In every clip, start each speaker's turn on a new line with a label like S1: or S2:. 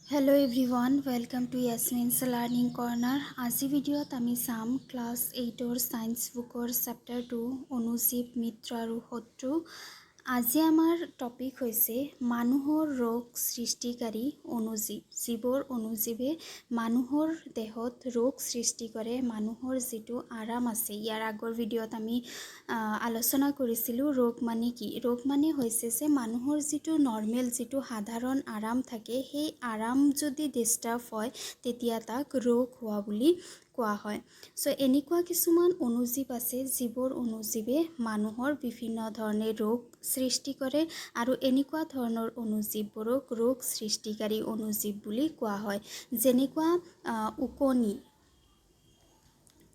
S1: Hello everyone, welcome to Yasmin's Learning Corner. আজি ভিডিঅ'ত আমি চাম ক্লাছ 8ৰ সায়েন্স বুকৰ চেপ্টাৰ 2 অনুজীৱ মিত্ৰ আৰু শত্ৰু। আজি আমাৰ টপিক হৈছে মানুহৰ ৰোগ সৃষ্টিকাৰী অনুজীৱ। যিবোৰ অনুজীৱে মানুহৰ দেহত ৰোগ সৃষ্টি কৰে, মানুহৰ যিটো আৰাম আছে। ইয়াৰ আগৰ ভিডিঅ'ত আমি আলোচনা কৰিছিলোঁ ৰোগ মানে কি। ৰোগ মানে হৈছে যে মানুহৰ যিটো নৰ্মেল যিটো সাধাৰণ আৰাম থাকে, সেই আৰাম যদি ডিষ্টাৰ্ব হয় তেতিয়া তাক ৰোগ হোৱা বুলি কোৱা হয়। সো এনেকুৱা কিছুমান অনুজীৱ আছে যিবোৰ অনুজীৱে মানুহৰ বিভিন্ন ধৰণে ৰোগ সৃষ্টি কৰে আৰু এনেকুৱা ধৰণৰ অনুজীৱবোৰক ৰোগ সৃষ্টিকাৰী অনুজীৱ বুলি কোৱা হয়। যেনেকুৱা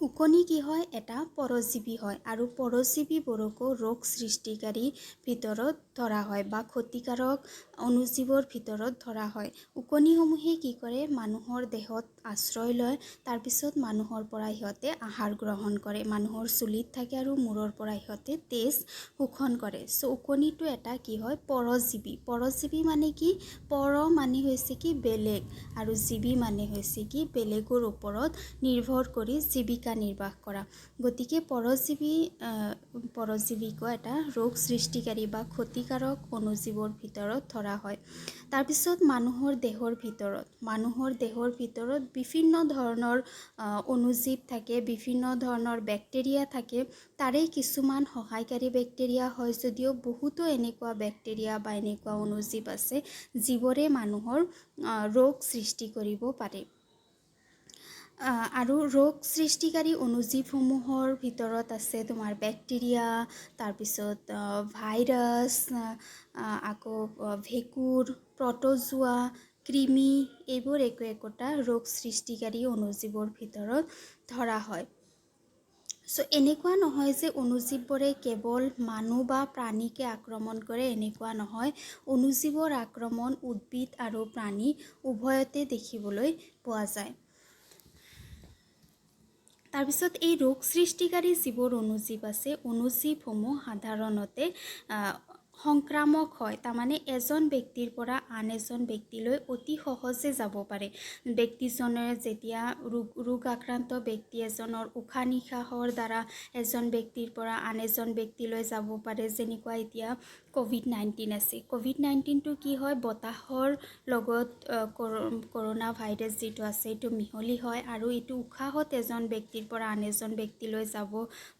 S1: উকনি কি হয়, এটা পৰজীৱী হয় আৰু পৰজীৱীবোৰকো ৰোগ সৃষ্টিকাৰী ভিতৰত ধৰা হয় বা ক্ষতিকাৰক অনুজীৱৰ ভিতৰত ধৰা হয়। উকনিসমূহে কি কৰে, মানুহৰ দেহত আশ্ৰয় লয়, তাৰপিছত মানুহৰ পৰা সিহঁতে আহাৰ গ্ৰহণ কৰে। মানুহৰ চুলিত থাকে আৰু মূৰৰ পৰা সিহঁতে তেজ শোষণ কৰে। সো উকনিটো এটা কি হয়, পৰজীৱী। পৰজীৱী মানে কি, পৰ মানে হৈছে কি বেলেগ আৰু জীৱী মানে হৈছে কি বেলেগৰ ওপৰত নিৰ্ভৰ কৰি জীৱিকা নিৰ্বাহ কৰা। গতিকে পৰজীৱীকো এটা ৰোগ সৃষ্টিকাৰী বা ক্ষতিকাৰক অনুজীৱৰ ভিতৰত ধৰা হয়। তাৰপিছত মানুহৰ দেহৰ ভিতৰত বিভিন্ন ধৰণৰ অনুজীৱ থাকে, বিভিন্ন ধৰণৰ বেক্টেৰিয়া থাকে। তাৰে কিছুমান সহায়কাৰী বেক্টেৰিয়া হয় যদিও বহুতো এনেকুৱা বেক্টেৰিয়া বা এনেকুৱা অনুজীৱ আছে যিবোৰে মানুহৰ ৰোগ সৃষ্টি কৰিব পাৰে। আৰু ৰোগ সৃষ্টিকাৰী অনুজীৱসমূহৰ ভিতৰত আছে তোমাৰ বেক্টেৰিয়া, তাৰপিছত ভাইৰাছ, আকৌ ভেঁকুৰ, প্ৰটজোৱা, কৃমি, এইবোৰ একোটা ৰোগ সৃষ্টিকাৰী অনুজীৱৰ ভিতৰত ধৰা হয়। সো এনেকুৱা নহয় যে অনুজীৱবোৰে কেৱল মানুহ বা প্ৰাণীকে আক্ৰমণ কৰে, এনেকুৱা নহয়। অনুজীৱৰ আক্ৰমণ উদ্ভিদ আৰু প্ৰাণী উভয়তে দেখিবলৈ পোৱা যায়। তাৰপিছত এই ৰোগ সৃষ্টিকাৰী যিবোৰ অনুজীৱ আছে, অনুজীৱসমূহ সাধাৰণতে সংক্ৰামক হয়। তাৰমানে এজন ব্যক্তিৰ পৰা আন এজন ব্যক্তিলৈ অতি সহজে যাব পাৰে। ব্যক্তিজনে যেতিয়া ৰোগ আক্ৰান্ত ব্যক্তি এজনৰ উশাহ নিশাহৰ দ্বাৰা এজন ব্যক্তিৰ পৰা আন এজন ব্যক্তিলৈ যাব পাৰে। যেনেকুৱা এতিয়া COVID-19 আছে। COVID-19টো কি হয়, বতাহৰ লগত কৰোনা ভাইৰাছ যিটো আছে এইটো মিহলি হয় আৰু এইটো উশাহত এজন ব্যক্তিৰ পৰা আন এজন ব্যক্তিলৈ যাব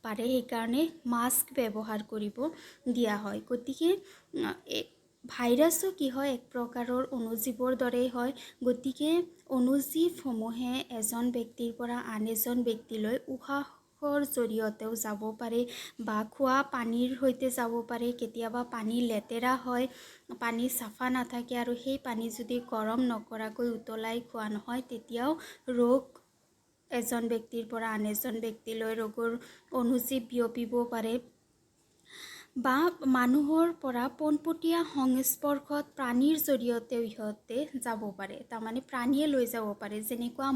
S1: পাৰে। সেইকাৰণে মাস্ক ব্যৱহাৰ কৰিব দিয়া হয়। গতিকে ভাইৰাছো কি হয়, এক প্ৰকাৰৰ অনুজীৱৰ দৰেই হয়। গতিকে অনুজীৱসমূহে এজন ব্যক্তিৰ পৰা আন এজন ব্যক্তিলৈ উশাহৰ জৰিয়তেও যাব পাৰে বা খোৱা পানীৰ সৈতে যাব পাৰে। কেতিয়াবা পানী লেতেৰা হয়, পানী চাফা নাথাকে আৰু সেই পানী যদি গৰম নকৰাকৈ উতলাই খোৱা নহয়, তেতিয়াও ৰোগ এজন ব্যক্তিৰ পৰা আন এজন ব্যক্তিলৈ ৰোগৰ অনুজীৱ বিয়পিব পাৰে। বা মানুহৰ পৰা পোনপটীয়া সংস্পৰ্শত প্ৰাণীৰ জৰিয়তেও ইহঁতে যাব পাৰে। তাৰমানে প্ৰাণীয়ে লৈ যাব পাৰে। যেনেকুৱা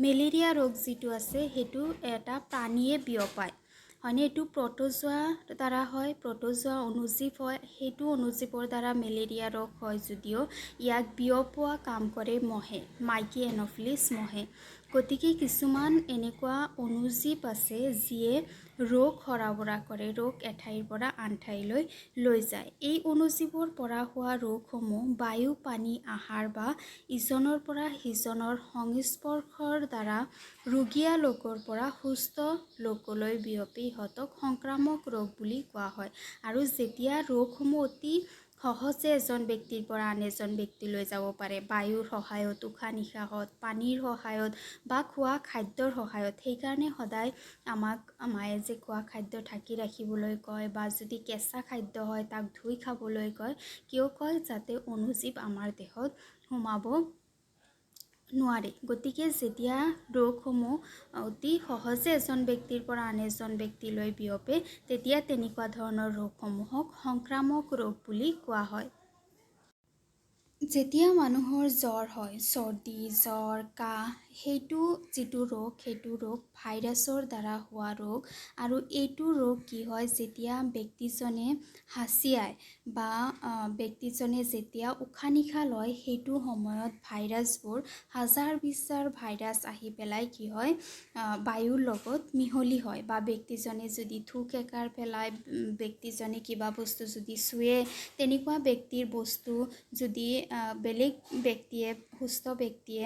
S1: মেলেৰিয়া ৰোগ যিটো আছে সেইটো এটা প্ৰাণীয়ে বিয়পায়, হয়নে। এইটো প্ৰটজোৱাৰ দ্বাৰা হয়, প্ৰটজোৱা অনুজীৱ হয়। সেইটো অনুজীৱৰ দ্বাৰা মেলেৰিয়া ৰোগ হয় যদিও ইয়াক বিয়পোৱা কাম কৰে মহে, মাইকী এনফিলিছ মহে। গতিকে কিছুমান এনেকুৱা অনুজীৱ আছে যিয়ে ৰোগ সৰবৰাহ কৰে, ৰোগ এঠাইৰ পৰা আন ঠাইলৈ লৈ যায়। এই অনুজীৱৰ পৰা হোৱা ৰোগসমূহ বায়ু, পানী, আহাৰ বা ইজনৰ পৰা সিজনৰ সংস্পৰ্শৰ দ্বাৰা ৰোগীয়া লোকৰ পৰা সুস্থ লোকলৈ বিয়পি ইহঁতক সংক্ৰামক ৰোগ বুলি কোৱা হয়। আৰু যেতিয়া ৰোগসমূহ অতি সহজে এজন ব্যক্তিৰ পৰা আন এজন ব্যক্তিলৈ যাব পাৰে, বায়ুৰ সহায়ত, উশাহ নিশাহত, পানীৰ সহায়ত বা খোৱা খাদ্যৰ সহায়ত। সেইকাৰণে সদায় আমাক মায়ে যে খোৱা খাদ্য ঢাকি ৰাখিবলৈ কয় বা যদি কেঁচা খাদ্য হয় তাক ধুই খাবলৈ কয়। কিয় কয়, যাতে অনুজীৱ আমাৰ দেহত সোমাব নোৱাৰে। গতিকে যেতিয়া ৰোগসমূহ অতি সহজে এজন ব্যক্তিৰ পৰা আন এজন ব্যক্তিলৈ বিয়পে, তেতিয়া তেনেকুৱা ধৰণৰ ৰোগসমূহক সংক্ৰামক ৰোগ বুলি কোৱা হয়। যেতিয়া মানুহৰ জ্বৰ হয়, চৰ্দি, জ্বৰ, কাহ, সেইটো যিটো সেইটো ৰোগ ভাইৰাছৰ দ্বাৰা হোৱা ৰোগ। আৰু এইটো ৰোগ কি হয়, যেতিয়া ব্যক্তিজনে হাঁচিয়ায় বা ব্যক্তিজনে যেতিয়া উশাহ নিশাহ লয়, সেইটো সময়ত ভাইৰাছবোৰ হাজাৰ বিছাৰ ভাইৰাছ আহি পেলাই কি হয়, বায়ুৰ লগত মিহলি হয়। বা ব্যক্তিজনে যদি থুক একাৰ পেলাই, ব্যক্তিজনে কিবা বস্তু যদি চুৱে, তেনেকুৱা ব্যক্তিৰ বস্তু যদি বেলেগ ব্যক্তিয়ে, সুস্থ ব্যক্তিয়ে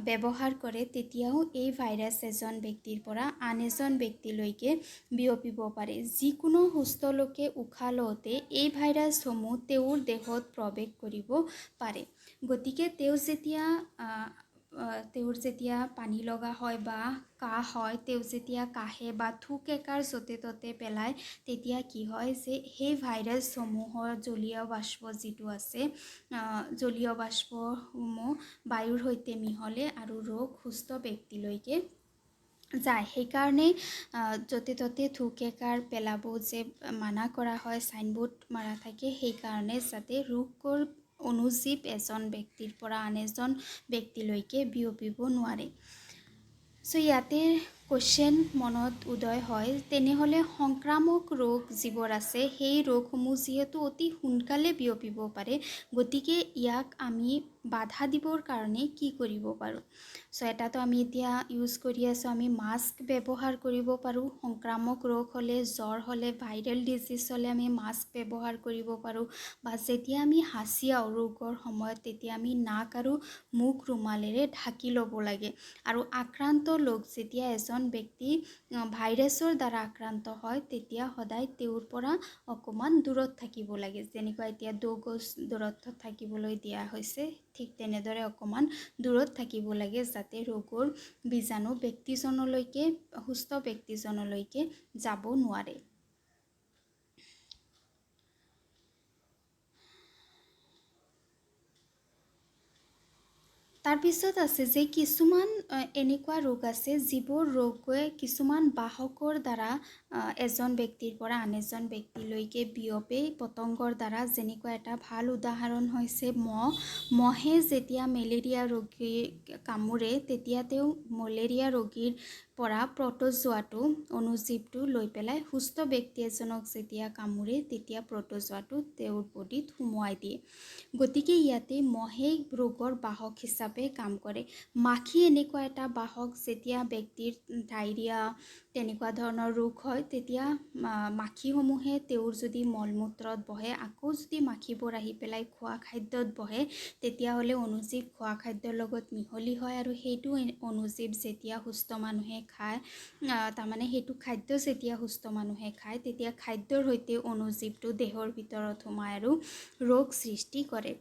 S1: ব্যৱহাৰ কৰে, তেতিয়াও এই ভাইৰাছ এজন ব্যক্তিৰ পৰা আন এজন ব্যক্তিলৈকে বিয়পিব পাৰে। যিকোনো সুস্থ লোকে উশাহ লওঁতে এই ভাইৰাছসমূহ তেওঁৰ দেহত প্ৰৱেশ কৰিব পাৰে। গতিকে তেওঁৰ যেতিয়া পানী লগা হয় বা কাহ হয়, তেওঁ যেতিয়া কাহে বা থুক একাৰ য'তে ত'তে পেলায়, তেতিয়া কি হয় যে সেই ভাইৰাছসমূহৰ জলীয় বাষ্প যিটো আছে, জলীয় বাষ্পসমূহ বায়ুৰ সৈতে মিহলে আৰু ৰোগ সুস্থ ব্যক্তিলৈকে যায়। সেইকাৰণে য'তে ত'তে থুক একাৰ পেলাব যে মানা কৰা হয়, চাইনবোৰ্ড মাৰা থাকে, সেইকাৰণে যাতে ৰোগৰ অনুজীৱ এজন ব্যক্তিৰ পৰা আন এজন ব্যক্তিলৈকে বিয়পিব নোৱাৰে। চ' ইয়াতে কুৱেশ্যন মনত উদয় হয়, তেনেহ'লে সংক্ৰামক ৰোগ যিবোৰ আছে, সেই ৰোগসমূহ যিহেতু অতি সোনকালে বিয়পিব পাৰে, গতিকে ইয়াক আমি বাধা দিবৰ কাৰণে কি কৰিব পাৰোঁ? চ' এটাতো আমি এতিয়া ইউজ কৰি আছোঁ, আমি মাস্ক ব্যৱহাৰ কৰিব পাৰোঁ। সংক্ৰামক ৰোগ হ'লে, জ্বৰ হ'লে, ভাইৰেল ডিজিজ হ'লে আমি মাস্ক ব্যৱহাৰ কৰিব পাৰোঁ। বা যেতিয়া আমি হাঁচিয়াওঁ ৰোগৰ সময়ত, তেতিয়া আমি নাক আৰু মুখ ৰুমালেৰে ঢাকি ল'ব লাগে। আৰু আক্ৰান্ত লোক যেতিয়া এজন ব্যক্তি ভাইৰাছৰ দ্বাৰা আক্ৰান্ত হয়, তেতিয়া সদায় তেওঁৰ পৰা অকণমান দূৰত থাকিব লাগে। যেনেকুৱা এতিয়া 2 গজ দূৰত্ব থাকিবলৈ দিয়া হৈছে, ঠিক তেনেদৰে অকণমান দূৰত থাকিব লাগে, যাতে ৰোগৰ বীজাণু ব্যক্তিজনলৈকে, সুস্থ ব্যক্তিজনলৈকে যাব নোৱাৰে। তাৰপিছত আছে যে কিছুমান এনেকুৱা ৰোগ আছে, যিবোৰ ৰোগে কিছুমান বাহকৰ দ্বাৰা এজন ব্যক্তিৰ পৰা আন এজন ব্যক্তিলৈকে বিয়পে, পতংগৰ দ্বাৰা। যেনেকুৱা এটা ভাল উদাহৰণ হৈছে মহ। মহে যেতিয়া মেলেৰিয়া ৰোগীক কামোৰে, তেতিয়া তেওঁ মেলেৰিয়া ৰোগীৰ পৰা প্ৰট'জোৱাটো, অনুজীৱটো লৈ পেলাই সুস্থ ব্যক্তি এজনক যেতিয়া কামোৰে, তেতিয়া প্ৰট'জোৱাটো তেওঁৰ বডিত সুমুৱাই দিয়ে। গতিকে ইয়াতে মহে ৰোগৰ বাহক হিচাপে কাম কৰে। মাখি এনেকুৱা এটা বাহক, যেতিয়া ব্যক্তিৰ ডায়েৰিয়া তেনেকুৱা ধৰণৰ ৰোগ হয়, তেতিয়া মাখিসমূহে তেওঁৰ যদি মলমূত্ৰত বহে, আকৌ যদি মাখিবোৰ আহি পেলাই খোৱা খাদ্যত বহে, তেতিয়াহ'লে অনুজীৱ খোৱা খাদ্যৰ লগত মিহলি হয়। আৰু সেইটো অনুজীৱ যেতিয়া সুস্থ মানুহে খায়, তাৰমানে সেইটো খাদ্য যেতিয়া সুস্থ মানুহে খায়, তেতিয়া খাদ্যৰ সৈতে অনুজীৱটো দেহৰ ভিতৰত সোমায় আৰু ৰোগ সৃষ্টি কৰে।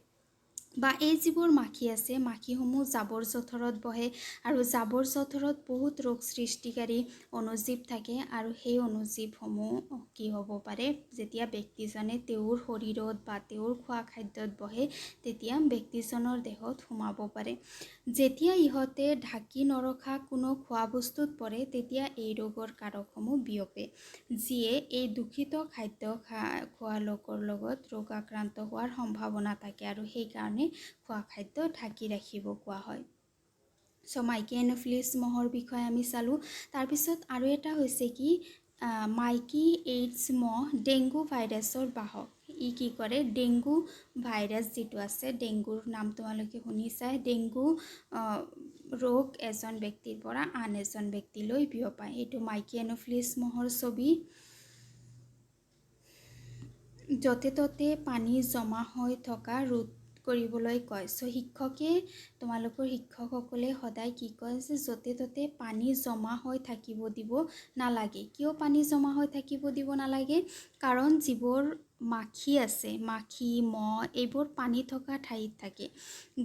S1: বা এই যিবোৰ মাখি আছে, মাখিসমূহ জাবৰ জোঁথৰত বহে, আৰু জাবৰ জোঁথৰত বহুত ৰোগ সৃষ্টিকাৰী অনুজীৱ থাকে। আৰু সেই অনুজীৱসমূহ কি হ'ব পাৰে, যেতিয়া ব্যক্তিজনে তেওঁৰ শৰীৰত বা তেওঁৰ খোৱা খাদ্যত বহে, তেতিয়া ব্যক্তিজনৰ দেহত সোমাব পাৰে। যেতিয়া ইহঁতে ঢাকি নৰখা কোনো খোৱা বস্তুত পৰে, তেতিয়া এই ৰোগৰ কাৰকসমূহ বিয়পে, যিয়ে এই দূষিত খাদ্য খোৱা লোকৰ লগত ৰোগ আক্ৰান্ত হোৱাৰ সম্ভাৱনা থাকে। আৰু সেইকাৰণে খোৱা খাদ্য ঢাকি ৰাখিব কোৱা হয়। চ' মাইকী এন'ফিলিছ মহৰ বিষয়ে আমি চালোঁ। তাৰপিছত আৰু এটা হৈছে কি, মাইকী এইডছ মহ ডেংগু ভাইৰাছৰ বাহক। ই কি কৰে, ডেংগু ভাইৰাছ যিটো আছে, ডেংগুৰ নাম তোমালোকে শুনিছাই। ডেংগু ৰোগ এজন ব্যক্তিৰ পৰা আন এজন ব্যক্তিলৈ বিয়পায়। এইটো মাইকী এন'ফিলিছ মহৰ ছবি। য'তে ত'তে পানী জমা হৈ থকা ৰোধ কৰিবলৈ কয়। চ' তোমালোকৰ শিক্ষকসকলে সদায় কি কয় যে য'তে ত'তে পানী জমা হৈ থাকিব দিব নালাগে। কিয় পানী জমা হৈ থাকিব দিব নালাগে? কাৰণ যিবোৰ মাখি আছে, মাখি মহ, এইবোৰ পানী থকা ঠাইত থাকে।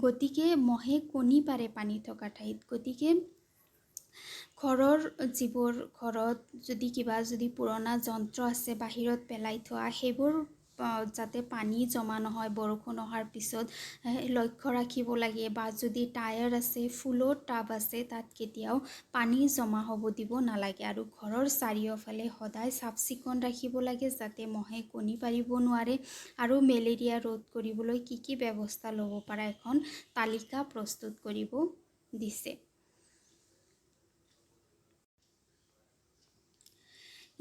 S1: গতিকে মহে কণী পাৰে পানী থকা ঠাইত। গতিকে ঘৰত যদি পুৰণা যন্ত্ৰ আছে বাহিৰত পেলাই থোৱা, সেইবোৰ যাতে পানী জমা নহয়, বৰষুণ অহাৰ পিছত লক্ষ্য ৰাখিব লাগে। বা যদি টায়াৰ আছে, ফুলৰ টাব আছে, তাত কেতিয়াও পানী জমা হ'ব দিব নালাগে। আৰু ঘৰৰ চাৰিওফালে সদায় চাফ চিকুণ ৰাখিব লাগে, যাতে মহে কণী পাৰিব নোৱাৰে। আৰু মেলেৰিয়া ৰোধ কৰিবলৈ কি ব্যৱস্থা ল'ব পাৰা, এখন তালিকা প্ৰস্তুত কৰিব দিছে।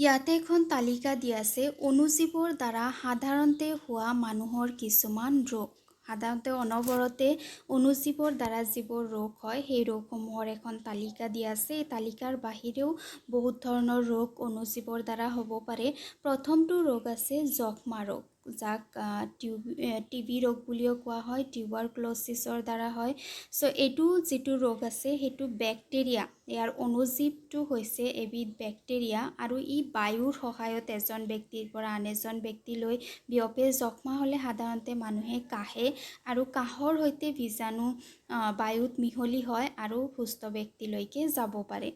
S1: ইয়াতে এখন তালিকা দিয়া আছে অণুজীৱৰ দ্বাৰা সাধাৰণতে হোৱা মানুহৰ কিছুমান ৰোগ। সাধাৰণতে অনবৰতে অণুজীৱৰ দ্বাৰা যিবোৰ ৰোগ হয় সেই ৰোগসমূহৰ এখন তালিকা দিয়া আছে। এই তালিকাৰ বাহিৰেও বহুত ধৰণৰ ৰোগ অণুজীৱৰ দ্বাৰা হ'ব পাৰে। প্ৰথমটো ৰোগ আছে যক্ষ্মা ৰোগ, যাক টিবি ৰোগ বুলিও কোৱা হয়, টিউবাৰক্ল'ছিছৰ দ্বাৰা হয়। চ' এইটো যিটো ৰোগ আছে সেইটো বেক্টেৰিয়া, ইয়াৰ অণুজীৱটো হৈছে এবিধ বেক্টেৰিয়া আৰু ই বায়ুৰ সহায়ত এজন ব্যক্তিৰ পৰা আন এজন ব্যক্তিলৈ বিয়পে। যক্ষ্মা হ'লে সাধাৰণতে মানুহে কাহে আৰু কাহৰ সৈতে বীজাণু বায়ুত মিহলি হয় আৰু সুস্থ ব্যক্তিলৈকে যাব পাৰে।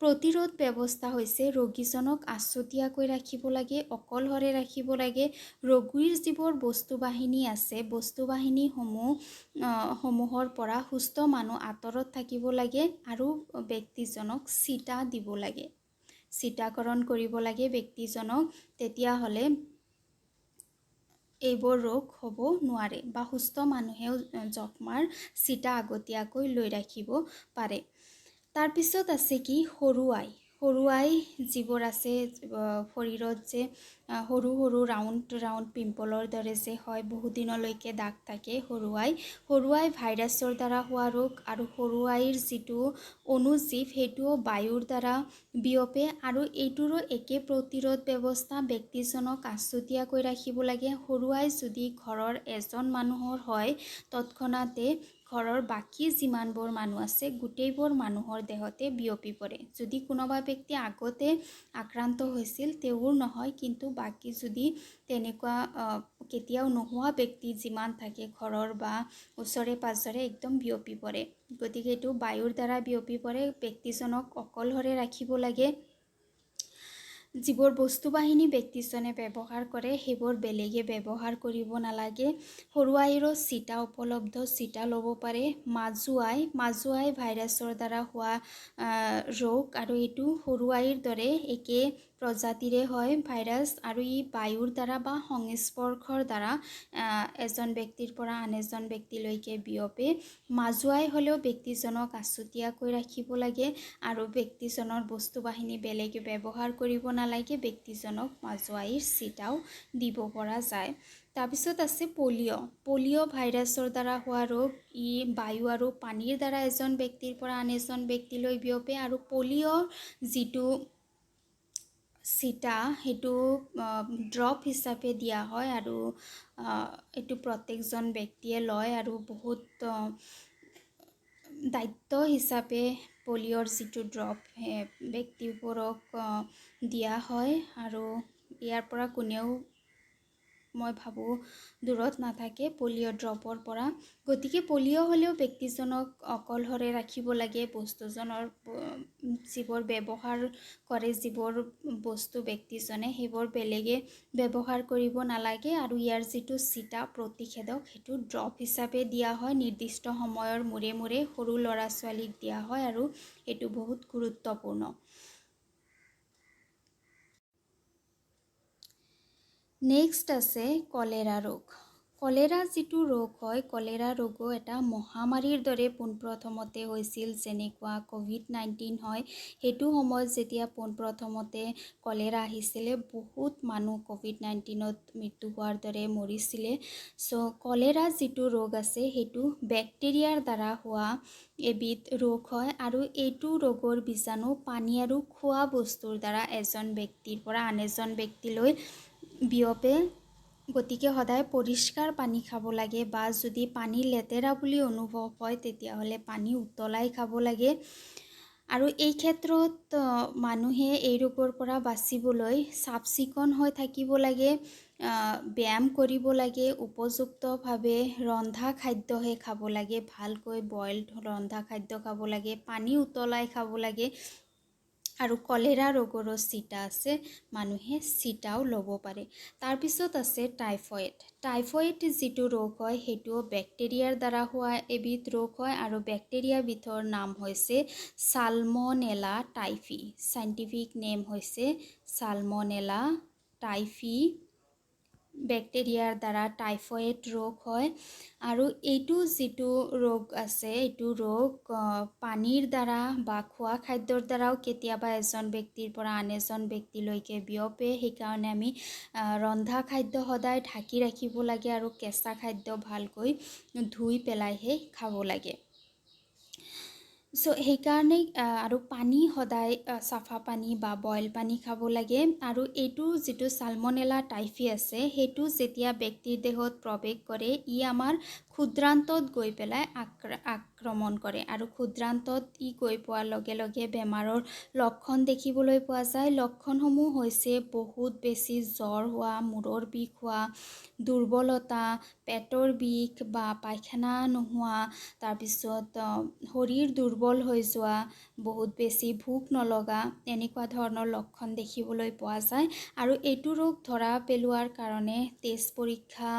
S1: প্ৰতিৰোধ ব্যৱস্থা হৈছে ৰোগীজনক আছুতীয়াকৈ ৰাখিব লাগে, অকলশৰে ৰাখিব লাগে। ৰোগীৰ যিবোৰ বস্তু-বাহিনী আছে, বস্তু-বাহিনীসমূহৰ পৰা সুস্থ মানুহ আঁতৰত থাকিব লাগে আৰু ব্যক্তিজনক চিটা দিব লাগে, চিটাকৰণ কৰিব লাগে ব্যক্তিজনক। তেতিয়াহ'লে এইবোৰ ৰোগ হ'ব নোৱাৰে বা সুস্থ মানুহেও যক্ষ্মাৰ চিটা আগতীয়াকৈ লৈ ৰাখিব পাৰে। তাৰপিছত আছে কি সৰু আই। সৰু আই যিবোৰ আছে শৰীৰত যে সৰু সৰু ৰাউণ্ড পিম্পলৰ দৰে যে হয়, বহুদিনলৈকে দাগ থাকে, সৰু আই ভাইৰাছৰ দ্বাৰা হোৱা ৰোগ। আৰু সৰু আইৰ যিটো অণুজীৱ সেইটোও বায়ুৰ দ্বাৰা বিয়পে আৰু এইটোৰো একে প্ৰতিৰোধ ব্যৱস্থা, ব্যক্তিজনক আছুতীয়াকৈ ৰাখিব লাগে। সৰু আই যদি ঘৰৰ এজন মানুহৰ হয় তৎক্ষণাতে ঘৰৰ বাকী যিমানবোৰ মানুহ আছে গোটেইবোৰ মানুহৰ দেহতে বিয়পি পৰে। যদি কোনোবা ব্যক্তি আগতে আক্ৰান্ত হৈছিল তেওঁৰ নহয়, কিন্তু বাকী যদি তেনেকুৱা কেতিয়াও নোহোৱা ব্যক্তি যিমান থাকে ঘৰৰ বা ওচৰে পাঁজৰে একদম বিয়পি পৰে। গতিকে এইটো বায়ুৰ দ্বাৰা বিয়পি পৰে। ব্যক্তিজনক অকলশৰে ৰাখিব লাগে। যিবোৰ বস্তু-বাহিনী ব্যক্তিজনে ব্যৱহাৰ কৰে সেইবোৰ বেলেগে ব্যৱহাৰ কৰিব নালাগে। সৰু আইৰো চিটা উপলব্ধ, চিটা ল'ব পাৰে। মাজু আই ভাইৰাছৰ দ্বাৰা হোৱা ৰোগ আৰু এইটো সৰু আইৰ দৰে একে প্ৰজাতিৰে হয় ভাইৰাছ আৰু ই বায়ুৰ দ্বাৰা বা সংস্পৰ্শৰ দ্বাৰা এজন ব্যক্তিৰ পৰা আন এজন ব্যক্তিলৈকে বিয়পে। মাজু আই হ'লেও ব্যক্তিজনক আছুতীয়াকৈ ৰাখিব লাগে আৰু ব্যক্তিজনৰ বস্তু-বাহিনী বেলেগে ব্যৱহাৰ কৰিব নালাগে। ব্যক্তিজনক মাজু আইৰ চিটাও দিব পৰা যায়। তাৰপিছত আছে পলিঅ' ভাইৰাছৰ দ্বাৰা হোৱা ৰোগ। ই বায়ু আৰু পানীৰ দ্বাৰা এজন ব্যক্তিৰ পৰা আন এজন ব্যক্তিলৈ বিয়পে আৰু পলিঅ'ৰ যিটো চিটা সেইটো ড্ৰপ হিচাপে দিয়া হয় আৰু এইটো প্ৰত্যেকজন ব্যক্তিয়ে লয় আৰু বহুত দায়িত্ব হিচাপে পলিঅ'ৰ যিটো ড্ৰপ ব্যক্তিবোৰক দিয়া হয় আৰু ইয়াৰ পৰা কোনেও মই ভাবোঁ দূৰত নাথাকে পলিঅ' ড্ৰপৰ পৰা। গতিকে পলিঅ' হ'লেও ব্যক্তিজনক অকলশৰে ৰাখিব লাগে। বস্তুজনৰ যিবোৰ ব্যৱহাৰ কৰে, যিবোৰ বস্তু ব্যক্তিজনে সেইবোৰ বেলেগে ব্যৱহাৰ কৰিব নালাগে আৰু ইয়াৰ যিটো চিটা প্ৰতিষেধক সেইটো ড্ৰপ হিচাপে দিয়া হয়। নিৰ্দিষ্ট সময়ৰ মূৰে মূৰে সৰু ল'ৰা ছোৱালীক দিয়া হয় আৰু এইটো বহুত গুৰুত্বপূৰ্ণ। নেক্সট আছে কলেৰা ৰোগ। কলেৰা যিটো ৰোগ হয়, কলেৰা ৰোগো এটা মহামাৰীৰ দৰে পোনপ্ৰথমতে হৈছিল, যেনেকুৱা COVID-19 হয়। সেইটো সময়ত যেতিয়া পোনপ্ৰথমতে কলেৰা আহিছিলে বহুত মানুহ COVID-19ত মৃত্যু হোৱাৰ দৰে মৰিছিলে। চ' কলেৰা যিটো ৰোগ আছে সেইটো বেক্টেৰিয়াৰ দ্বাৰা হোৱা এবিধ ৰোগ হয় আৰু এইটো ৰোগৰ বীজাণু পানী আৰু খোৱা বস্তুৰ দ্বাৰা এজন ব্যক্তিৰ পৰা আন এজন ব্যক্তিলৈ বিয়পে। গতিকে সদায় পৰিষ্কাৰ পানী খাব লাগে বা যদি পানী লেতেৰা বুলি অনুভৱ হয় তেতিয়াহ'লে পানী উতলাই খাব লাগে। আৰু এই ক্ষেত্ৰত মানুহে এই ৰোগৰ পৰা বাচিবলৈ চাফ চিকুণ হৈ থাকিব লাগে, ব্যায়াম কৰিব লাগে, উপযুক্তভাৱে ৰন্ধা খাদ্যহে খাব লাগে, ভালকৈ বইল ৰন্ধা খাদ্য খাব লাগে, পানী উতলাই খাব লাগে। আৰু কলেৰা ৰোগৰো চিটা আছে, মানুহে চিটাও ল'ব পাৰে। তাৰপিছত আছে টাইফয়েড যিটো ৰোগ হয় সেইটো বেক্টেৰিয়াৰ দ্বাৰা হোৱা এবিধ ৰোগ হয় আৰু বেক্টেৰিয়াবিধৰ নাম হৈছে চালমনেলা টাইফি। চাইণ্টিফিক নেম হৈছে চালমনেলা টাইফি বেক্টেৰিয়াৰ দ্বাৰা টাইফয়েড ৰোগ হয় আৰু এইটো যিটো ৰোগ আছে এইটো ৰোগ পানীৰ দ্বাৰা বা খোৱা খাদ্যৰ দ্বাৰাও কেতিয়াবা এজন ব্যক্তিৰ পৰা আন এজন ব্যক্তিলৈকে বিয়পে। সেইকাৰণে আমি ৰন্ধা খাদ্য সদায় ঢাকি ৰাখিব লাগে আৰু কেঁচা খাদ্য ভালকৈ ধুই পেলাইহে খাব লাগে। সেইকাৰণে আৰু পানী সদায় চাফা পানী বা বইল পানী খাব লাগে। আৰু এইটো যিটো চালমনেলা টাইফি আছে সেইটো যেতিয়া ব্যক্তিৰ দেহত প্ৰৱেশ কৰে ই আমাৰ ক্ষুদ্ৰান্তত গৈ পেলাই আক্ৰমণ কৰে আৰু ক্ষুদ্ৰান্তত ই গৈ পোৱাৰ লগে লগে বেমাৰৰ লক্ষণ দেখিবলৈ পোৱা যায়। লক্ষণসমূহ হৈছে বহুত বেছি জ্বৰ হোৱা, মূৰৰ বিষ হোৱা, দুৰ্বলতা, পেটৰ বিষ বা পায়খানা নোহোৱা, তাৰপিছত শৰীৰ দুৰ্বল হৈ যোৱা, বহুত বেছি ভোক নলগা, এনেকুৱা ধৰণৰ লক্ষণ দেখিবলৈ পোৱা যায়। আৰু এইটো ৰোগ ধৰা পেলোৱাৰ কাৰণে তেজ পৰীক্ষা,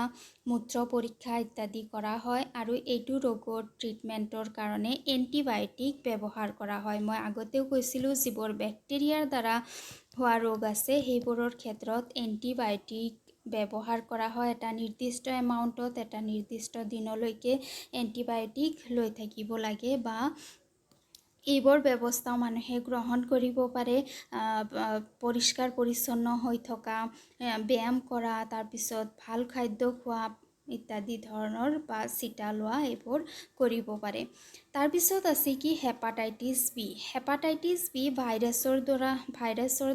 S1: মূত্ৰ পৰীক্ষা ইত্যাদি কৰা হয় আৰু এইটো ৰোগৰ ট্ৰিটমেণ্টৰ কাৰণে এণ্টিবায়'টিক ব্যৱহাৰ কৰা হয়। মই আগতেও কৈছিলোঁ যিবোৰ বেক্টেৰিয়াৰ দ্বাৰা হোৱা ৰোগ আছে সেইবোৰৰ ক্ষেত্ৰত এণ্টিবায়'টিক ব্যৱহাৰ কৰা হয়। এটা নিৰ্দিষ্ট এমাউণ্টত এটা নিৰ্দিষ্ট দিনলৈকে এণ্টিবায়'টিক লৈ থাকিব লাগে বা এইবোৰ ব্যৱস্থাও মানুহে গ্ৰহণ কৰিব পাৰে। পৰিষ্কাৰ পৰিচ্ছন্ন হৈ থকা, ব্যায়াম কৰা, তাৰপিছত ভাল খাদ্য খোৱা ইত্যাদি ধৰণৰ বা চিটা লোৱা এইবোৰ কৰিব পাৰে। তাৰপিছত আছে কি হেপাটাইটিছ বি। হেপাটাইটিছ বি ভাইৰাছৰ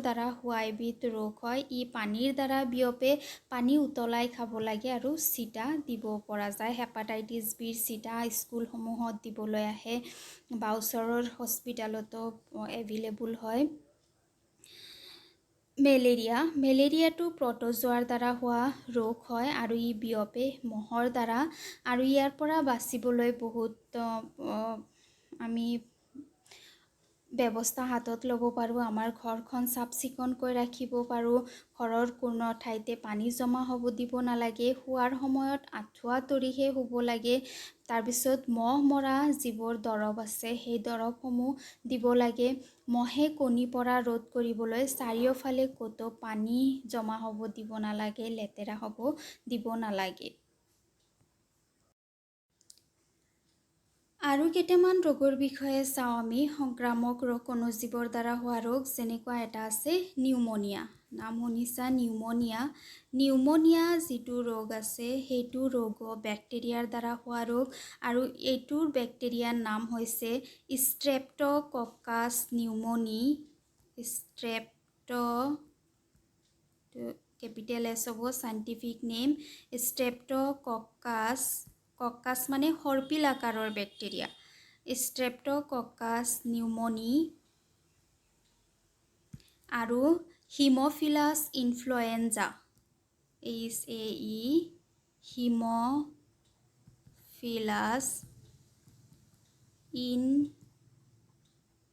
S1: দ্বাৰা হোৱা এবিধ ৰোগ হয়। ই পানীৰ দ্বাৰা বিয়পে। পানী উতলাই খাব লাগে আৰু চিটা দিব পৰা যায়। হেপাটাইটিছ বিৰ চিটা স্কুলসমূহত দিবলৈ আহে বা ওচৰৰ হস্পিটেলতো এভেইলেবল হয়। মেলেৰিয়াটো প্ৰট'জোৱাৰ দ্বাৰা হোৱা ৰোগ হয় আৰু ই বিয়পে মহৰ দ্বাৰা। আৰু ইয়াৰ পৰা বাচিবলৈ বহুত আমি ব্যৱস্থা হাতত ল'ব পাৰোঁ। আমাৰ ঘৰখন চাফ চিকুণকৈ ৰাখিব পাৰোঁ। ঘৰৰ কোনো ঠাইতে পানী জমা হ'ব দিব নালাগে। শোৱাৰ সময়ত আঁঠুৱা তৰিহে শুব লাগে। তাৰপিছত মহ মৰা যিবোৰ দৰৱ আছে সেই দৰৱসমূহ দিব লাগে। মহে কণী পৰা ৰোধ কৰিবলৈ চাৰিওফালে ক'তো পানী জমা হ'ব দিব নালাগে, লেতেৰা হ'ব দিব নালাগে। আৰু কেইটামান ৰোগৰ বিষয়ে চাওঁ আমি। সংক্ৰামক ৰোগ অণুজীৱৰ দ্বাৰা হোৱা ৰোগ, যেনেকুৱা এটা আছে নিউমনিয়া। নাম শুনিছা নিউমনিয়া যিটো ৰোগ আছে সেইটো ৰোগ বেক্টেৰিয়াৰ দ্বাৰা হোৱা ৰোগ আৰু এইটোৰ বেক্টেৰিয়াৰ নাম হৈছে ষ্ট্ৰেপ্ট'কক্কাছ নিউমনি। কেপিটেল এছ হ'ব চাইণ্টিফিক নেম ষ্ট্ৰেপ্ট'কক্কাছ। কক্কাছ মানে সৰ্পিল আকাৰৰ বেক্টেৰিয়া। ষ্ট্ৰেপ্ট'কক্কাছ নিউমনি আৰু হিম'ফিলাছ ইনফ্লুৱেঞ্জা। হিম'ফিলাছ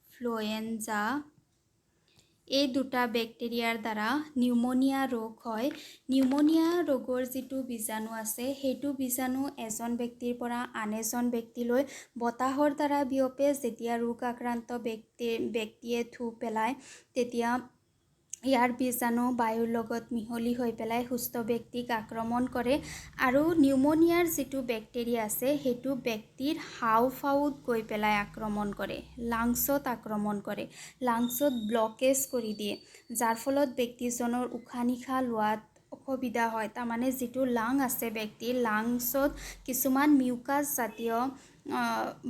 S1: ইনফ্লুৱেঞ্জা এই দুটা বেক্টেৰিয়াৰ দ্বাৰা নিউমনিয়া ৰোগ হয়। নিউমনিয়া ৰোগৰ যিটো বীজাণু আছে সেইটো বীজাণু এজন ব্যক্তিৰ পৰা আন এজন ব্যক্তিলৈ বতাহৰ দ্বাৰা বিয়পে। যেতিয়া ৰোগ আক্ৰান্ত ব্যক্তিয়ে থু পেলায় তেতিয়া ইয়াৰ বীজাণু বায়ুৰ লগত মিহলি হৈ পেলাই সুস্থ ব্যক্তিক আক্ৰমণ কৰে। আৰু নিউমনিয়াৰ যিটো বেক্টেৰিয়া আছে সেইটো ব্যক্তিৰ হাওঁফাওঁত গৈ পেলাই আক্ৰমণ কৰে, লাংছত আক্ৰমণ কৰে, লাংছত ব্লকেজ কৰি দিয়ে, যাৰ ফলত ব্যক্তিজনৰ উশাহ নিশাহ লোৱাত অসুবিধা হয়। তাৰমানে যিটো লাং আছে ব্যক্তিৰ লাংছত কিছুমান মিউকাছ জাতীয়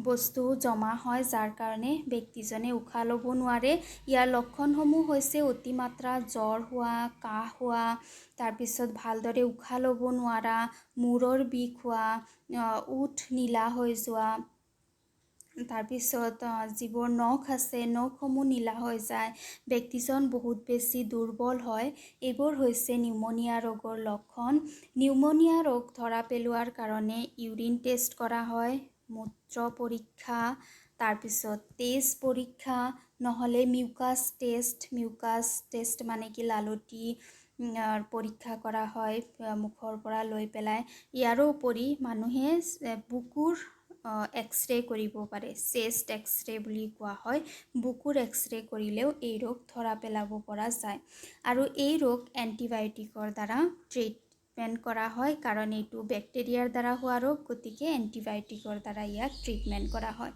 S1: বস্তু জমা হয়, যাৰ কাৰণে ব্যক্তিজনে উশাহ ল'ব নোৱাৰে। ইয়াৰ লক্ষণসমূহ হৈছে অতিমাত্ৰা জ্বৰ হোৱা, কাহ হোৱা, তাৰপিছত ভালদৰে উশাহ ল'ব নোৱাৰা, মূৰৰ বিষ হোৱা, ওঠ নীলা হৈ যোৱা, তাৰপিছত যিবোৰ নখ আছে নখসমূহ নীলা হৈ যায়, ব্যক্তিজন বহুত বেছি দুৰ্বল হয়। এইবোৰ হৈছে নিউমনিয়া ৰোগৰ লক্ষণ। নিউমনিয়া ৰোগ ধৰা পেলোৱাৰ কাৰণে ইউৰিন টেষ্ট কৰা হয়, মূত্ৰ পৰীক্ষা, তাৰপিছত তেজ পৰীক্ষা, নহ'লে মিউকাছ টেষ্ট মানে কি লালটি পৰীক্ষা কৰা হয় মুখৰ পৰা লৈ পেলাই। ইয়াৰো উপৰি মানুহে বুকুৰ এক্সৰে কৰিব পাৰে, চেষ্ট এক্সৰে বুলি কোৱা হয়। বুকুৰ এক্সৰে কৰিলেও এই ৰোগ ধৰা পেলাব পৰা যায় আৰু এই ৰোগ এণ্টিবায়'টিকৰ দ্বাৰা ট্ৰিট ট্ৰিটমেণ্ট কৰা হয় কাৰণ এইটো বেক্টেৰিয়াৰ দ্বাৰা হোৱা ৰোগ, গতিকে এণ্টিবায়'টিকৰ দ্বাৰা ইয়াক ট্ৰিটমেণ্ট কৰা হয়।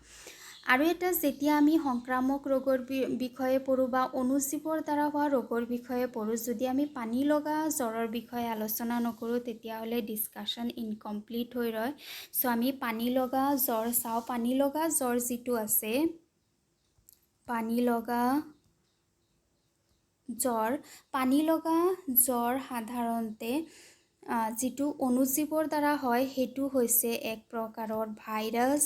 S1: আৰু এটা যেতিয়া আমি সংক্ৰামক ৰোগৰ বিষয়ে পঢ়োঁ বা অনুজীৱৰ দ্বাৰা হোৱা ৰোগৰ বিষয়ে পঢ়োঁ, যদি আমি পানী লগা জ্বৰৰ বিষয়ে আলোচনা নকৰোঁ তেতিয়াহ'লে ডিছকাশ্যন ইনকমপ্লিট হৈ ৰয়। চ' আমি পানী লগা জ্বৰ চাওঁ। পানী লগা জ্বৰ যিটো আছে, পানী লগা জ্বৰ সাধাৰণতে যিটো অনুজীৱৰ দ্বাৰা হয় সেইটো হৈছে এক প্ৰকাৰৰ ভাইৰাছ,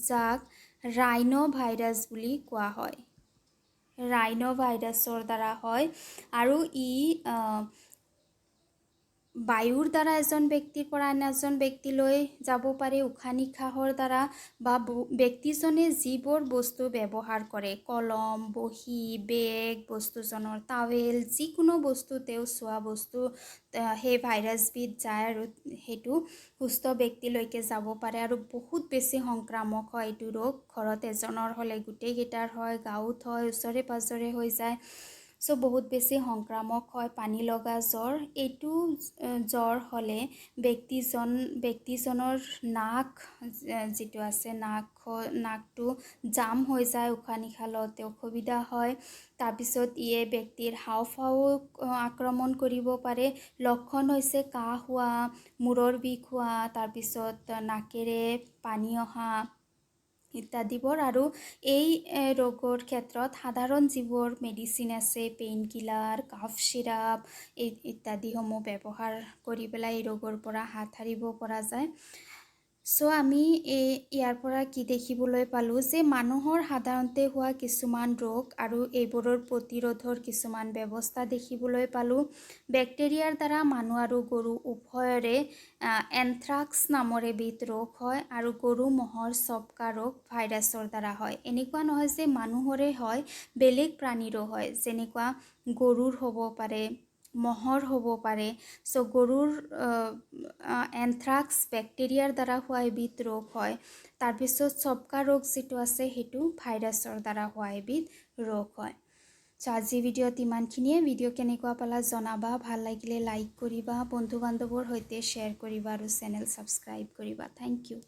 S1: যাক ৰাইনো ভাইৰাছ বুলি কোৱা হয়। ৰাইনো ভাইৰাছৰ দ্বাৰা হয় আৰু ই বায়ুৰ দ্বাৰা এজন ব্যক্তিৰ পৰা আন এজন ব্যক্তিলৈ যাব পাৰে, উশাহ নিশাহৰ দ্বাৰা বা ব্যক্তিজনে যিবোৰ বস্তু ব্যৱহাৰ কৰে, কলম, বহী, বেগ, বস্তুজনৰ টাৱেল, যিকোনো বস্তু তেওঁ চোৱা বস্তু সেই ভাইৰাছবিধ যায় আৰু সেইটো সুস্থ ব্যক্তিলৈকে যাব পাৰে আৰু বহুত বেছি সংক্ৰামক হয় এইটো ৰোগ। ঘৰত এজনৰ হ'লে গোটেইকেইটাৰ হয়, গাঁৱত হয়, ওচৰে পাঁজৰে হৈ যায়। চ' বহুত বেছি সংক্ৰামক হয় পানী লগা জ্বৰ। এইটো জ্বৰ হ'লে ব্যক্তিজনৰ নাক যিটো আছে, নাকটো জাম হৈ যায়, উশাহ নিশাহ লওঁতে অসুবিধা হয়। তাৰপিছত ইয়ে ব্যক্তিৰ হাওঁফাওঁক আক্ৰমণ কৰিব পাৰে। লক্ষণ হৈছে কাহ হোৱা, মূৰৰ বিষ হোৱা, তাৰপিছত নাকেৰে পানী অহা ইত্যাদিবোৰ। আৰু এই ৰোগৰ ক্ষেত্ৰত সাধাৰণ যিবোৰ মেডিচিন আছে, পেইন কিলাৰ, কাফ চিৰাপ ইত্যাদিসমূহ ব্যৱহাৰ কৰি পেলাই এই ৰোগৰ পৰা হাত সাৰিব পৰা যায়। চ' আমি ইয়াৰ পৰা কি দেখিবলৈ পালোঁ যে মানুহৰ সাধাৰণতে হোৱা কিছুমান ৰোগ আৰু এইবোৰৰ প্ৰতিৰোধৰ কিছুমান ব্যৱস্থা দেখিবলৈ পালোঁ। বেক্টেৰিয়াৰ দ্বাৰা মানুহ আৰু গৰু উভয়ৰে এনথ্ৰাক্স নামৰ এবিধ ৰোগ হয় আৰু গৰু ম'হৰ চবকা ৰোগ ভাইৰাছৰ দ্বাৰা হয়। এনেকুৱা নহয় যে মানুহৰে হয়, বেলেগ প্ৰাণীৰো হয়, যেনেকুৱা গৰুৰ হ'ব পাৰে, ম'হৰ হ'ব পাৰে। চ' গৰুৰ এনথ্ৰাক্স বেক্টেৰিয়াৰ দ্বাৰা হোৱা এবিধ ৰোগ হয়। তাৰপিছত চবকা ৰোগ যিটো আছে সেইটো ভাইৰাছৰ দ্বাৰা হোৱা এবিধ ৰোগ হয়। চ' আজি ভিডিঅ'ত ইমানখিনিয়ে। ভিডিঅ' কেনেকুৱা পালা জনাবা, ভাল লাগিলে লাইক কৰিবা, বন্ধু বান্ধৱৰ সৈতে শ্বেয়াৰ কৰিবা আৰু চেনেল ছাবস্ক্ৰাইব কৰিবা। Thank U.